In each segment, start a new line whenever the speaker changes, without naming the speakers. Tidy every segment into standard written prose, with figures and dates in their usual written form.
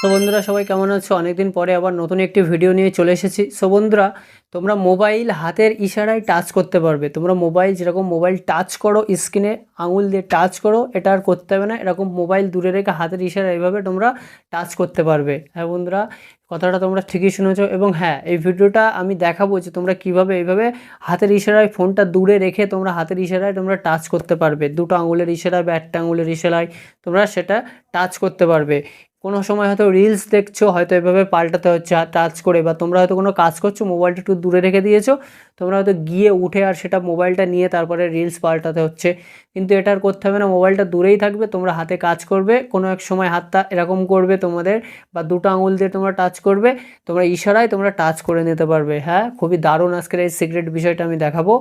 So বন্ধুরা সবাই কেমন আছো? অনেকদিন পরে আবার নতুন একটি ভিডিও নিয়ে চলে এসেছি। সো বন্ধুরা, তোমরা মোবাইল হাতের ইশারায় টাচ করতে পারবে। তোমরা মোবাইল যেরকম মোবাইল টাচ করো, স্ক্রিনে আঙুল দিয়ে টাচ করো, এটা আর করতে হবে না। এরকম মোবাইল দূরে রেখে হাতের ইশারা এইভাবে তোমরা টাচ করতে পারবে। হ্যাঁ বন্ধুরা, কথাটা তোমরা ঠিকই শুনেছো। এবং হ্যাঁ, এই ভিডিওটা আমি দেখাবো যে তোমরা কীভাবে এইভাবে হাতের ইশারায় ফোনটা দূরে রেখে তোমরা হাতের ইশারায় তোমরা টাচ করতে পারবে। দুটো আঙুলের ইশারায় বা একটা আঙুলের ইশারায় তোমরা সেটা টাচ করতে পারবে। কোনো সময় হয়তো রিলস দেখছো, হয়তো এভাবে পাল্টাতে হচ্ছে টাচ করে, বা তোমরা হয়তো কোনো কাজ করছো, মোবাইলটা একটু দূরে রেখে দিয়েছো, তোমরা হয়তো গিয়ে উঠে আর সেটা মোবাইলটা নিয়ে তারপরে রিলস পাল্টাতে হচ্ছে। কিন্তু এটা আর করতে হবে না, মোবাইলটা দূরেই থাকবে, তোমরা হাতে কাজ করবে, কোনো এক সময় হাতটা এরকম করবে তোমাদের, বা দুটো আঙুল দিয়ে তোমরা টাচ করবে, তোমরা ইশারায় তোমরা টাচ করে নিতে পারবে। হ্যাঁ, খুবই দারুণ আজকের এই সিক্রেট বিষয়টা আমি দেখাবো।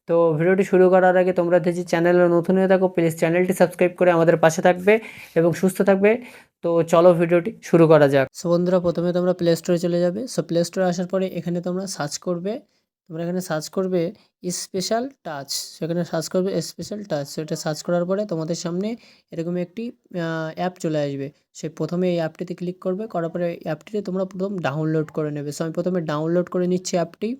তো ভিডিওটি শুরু করার আগে তোমরা যদি চ্যানেলে নতুন হয়ে থাকো, প্লিজ চ্যানেলটি সাবস্ক্রাইব করে আমাদের পাশে থাকবে এবং সুস্থ থাকবে। তো চলো ভিডিওটি শুরু করা যাক। সো বন্ধুরা, প্রথমে তোমরা প্লে স্টোরে চলে যাবে। সো প্লে স্টোরে আসার পরে এখানে তোমরা সার্চ করবে, তোমরা এখানে সার্চ করবে স্পেশাল টাচ। সেখানে সার্চ করবে স্পেশাল টাচ। সেটা সার্চ করার পরে তোমাদের সামনে এরকম একটি অ্যাপ চলে আসবে। সে প্রথমে এই অ্যাপটিতে ক্লিক করবে, করার পরে এই অ্যাপটিতে তোমরা প্রথম ডাউনলোড করে নেবে। সো আমি প্রথমে ডাউনলোড করে নিচ্ছি অ্যাপটি।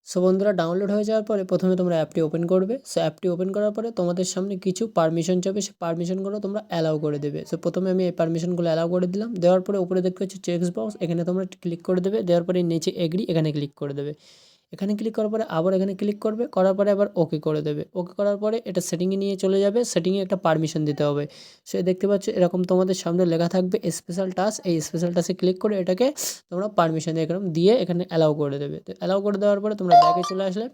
সো বন্ধুরা, ডাউনলোড হয়ে যাওয়ার পরে প্রথমে তোমরা অ্যাপটি ওপেন করবে। সো অ্যাপটি ওপেন করার পরে তোমাদের সামনে কিছু পারমিশন চাবে, সেই পারমিশনগুলো তোমরা অ্যালাউ করে দেবে। সো প্রথমে আমি এই পারমিশনগুলো অ্যালাউ করে দিলাম। দেওয়ার পরে উপরে দেখতে পাচ্ছি চেক বক্স, এখানে তোমরা ক্লিক করে দেবে। দেওয়ার পরে নিচে এগ্রি, এখানে ক্লিক করে দেবে। এখানে ক্লিক করার পরে আবার এখানে ক্লিক করবে, করার পরে আবার ওকে করে দেবে। ওকে করার পরে এটা সেটিংয়ে নিয়ে চলে যাবে। সেটিংয়ে একটা পারমিশন দিতে হবে। সে দেখতে পাচ্ছ এরকম তোমাদের সামনে লেখা থাকবে স্পেশাল টাচ। এই স্পেশাল টাচে ক্লিক করে এটাকে তোমরা পারমিশন এরকম দিয়ে এখানে অ্যালাউ করে দেবে। তো অ্যালাউ করে দেওয়ার পরে তোমরা ব্যাগে চলে আসলে।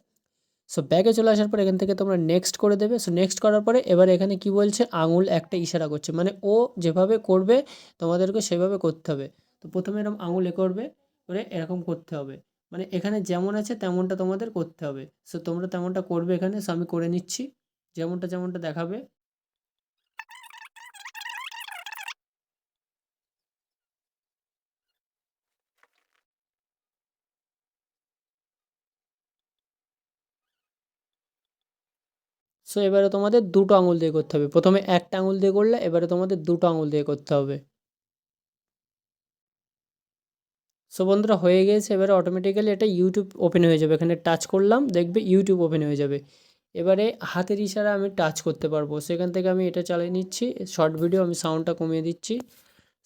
সো ব্যাগে চলে আসার পর এখান থেকে তোমরা নেক্সট করে দেবে। সো নেক্সট করার পরে এবার এখানে কি বলছে, আঙুল একটা ইশারা করছে, মানে ও যেভাবে করবে তোমাদেরকে সেভাবে করতে হবে। তো প্রথমে এরকম আঙুল করবে, করে এরকম করতে হবে, মানে এখানে যেমন আছে তেমনটা তোমাদের করতে হবে। সো তোমরা তেমনটা করবে এখানে। সো আমি করে নিচ্ছি, যেমনটা যেমনটা দেখাবে। সো এবারে তোমাদের দুটো আঙুল দিয়ে করতে হবে। প্রথমে একটা আঙুল দিয়ে করলে, এবারে তোমাদের দুটো আঙুল দিয়ে করতে হবে। সো বন্ধুরা, হয়ে গেছে। এবারে অটোমেটিক্যালি এটা ইউটিউব ওপেন হয়ে যাবে। এখানে টাচ করলাম, দেখবে ইউটিউব ওপেন হয়ে যাবে। এবারে হাতের ইশারা আমি টাচ করতে পারবো। সেখান থেকে আমি এটা চালিয়ে নিচ্ছি শর্ট ভিডিও। আমি সাউন্ডটা কমিয়ে দিচ্ছি।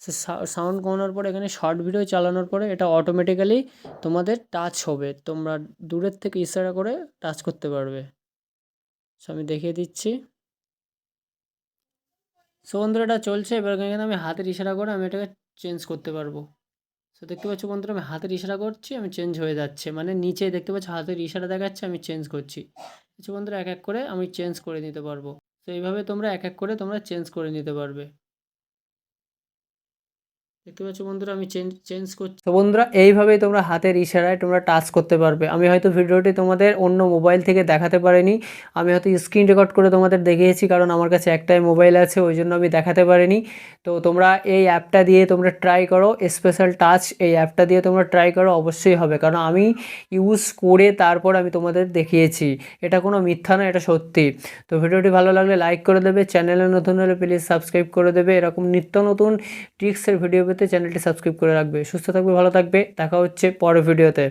সে সাউন্ড কমানোর পরে এখানে শর্ট ভিডিও চালানোর পরে এটা অটোমেটিক্যালি তোমাদের টাচ হবে। তোমরা দূরের থেকে ইশারা করে টাচ করতে পারবে। সো আমি দেখিয়ে দিচ্ছি। সো বন্ধুরা, এটা চলছে। এবার এখানে আমি হাতের ইশারা করে আমি এটাকে চেঞ্জ করতে পারবো। সো দেখতে পাচ্ছ বন্ধুরা, আমি হাতের ইশারা করছি, আমি চেঞ্জ হয়ে যাচ্ছে, মানে নিচে দেখতে পাচ্ছ হাতের ইশারা দেখাচ্ছে, আমি চেঞ্জ করছি। কিছু বন্ধুরা এক এক করে আমি চেঞ্জ করে নিতে পারবো। তো এইভাবে তোমরা এক এক করে তোমরা চেঞ্জ করে নিতে পারবে। দেখতে পাচ্ছ বন্ধুরা, আমি চেঞ্জ করছি। তো বন্ধুরা, এইভাবেই তোমরা হাতের ইশারায় তোমরা টাচ করতে পারবে। আমি হয়তো ভিডিওটি তোমাদের অন্য মোবাইল থেকে দেখাতে পারিনি, আমি হয়তো স্ক্রিন রেকর্ড করে তোমাদের দেখিয়েছি, কারণ আমার কাছে একটাই মোবাইল আছে, ওই জন্য আমি দেখাতে পারিনি। তো তোমরা এই অ্যাপটা দিয়ে তোমরা ট্রাই করো, স্পেশাল টাচ এই অ্যাপটা দিয়ে তোমরা ট্রাই করো, অবশ্যই হবে, কারণ আমি ইউজ করে তারপর আমি তোমাদের দেখিয়েছি। এটা কোনো মিথ্যা না, এটা সত্যি। তো ভিডিওটি ভালো লাগলে লাইক করে দেবে, চ্যানেলে নতুন হলে প্লিজ সাবস্ক্রাইব করে দেবে। এরকম নিত্য নতুন ট্রিক্সের ভিডিও পেতে চ্যানেলটি সাবস্ক্রাইব করে রাখবে। সুস্থ থাকবে, ভালো থাকবে, দেখা হচ্ছে পরের ভিডিওতে।